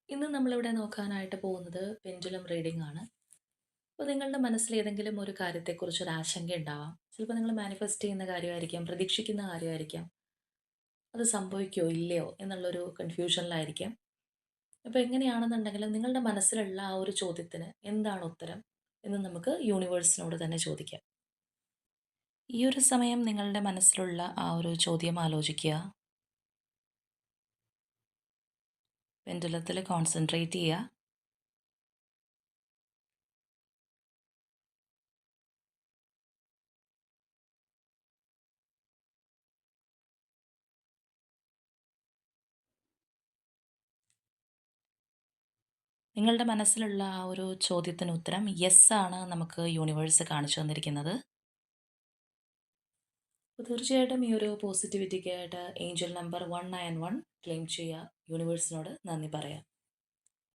ഇന്ന് നമ്മളിവിടെ നോക്കാനായിട്ട് പോകുന്നത് പെൻഡുലം റീഡിംഗ് ആണ്. അപ്പോൾ നിങ്ങളുടെ മനസ്സിൽ ഏതെങ്കിലും ഒരു കാര്യത്തെക്കുറിച്ച് ഒരു ആശങ്ക ഉണ്ടാവാം. ചിലപ്പോൾ നിങ്ങൾ മാനിഫെസ്റ്റ് ചെയ്യുന്ന കാര്യമായിരിക്കാം, പ്രതീക്ഷിക്കുന്ന കാര്യമായിരിക്കാം. അത് സംഭവിക്കുമോ ഇല്ലയോ എന്നുള്ളൊരു കൺഫ്യൂഷനിലായിരിക്കാം. അപ്പോൾ എങ്ങനെയാണെന്നുണ്ടെങ്കിലും നിങ്ങളുടെ മനസ്സിലുള്ള ആ ഒരു ചോദ്യത്തിന് എന്താണ് ഉത്തരം എന്ന് നമുക്ക് യൂണിവേഴ്സിനോട് തന്നെ ചോദിക്കാം. ഈ ഒരു സമയം നിങ്ങളുടെ മനസ്സിലുള്ള ആ ഒരു ചോദ്യം ആലോചിക്കുക. പെൻഡുലത്തിൽ കോൺസെൻട്രേറ്റ് ചെയ്യുക. നിങ്ങളുടെ മനസ്സിലുള്ള ആ ഒരു ചോദ്യത്തിന് ഉത്തരം യെസ് ആണ് നമുക്ക് യൂണിവേഴ്സ് കാണിച്ചു തന്നിരിക്കുന്നത്. അപ്പോൾ തീർച്ചയായിട്ടും ഈ ഒരു പോസിറ്റിവിറ്റിക്കായിട്ട് ഏഞ്ചൽ നമ്പർ 191 ക്ലെയിം ചെയ്യുക. യൂണിവേഴ്സിനോട് നന്ദി പറയാം.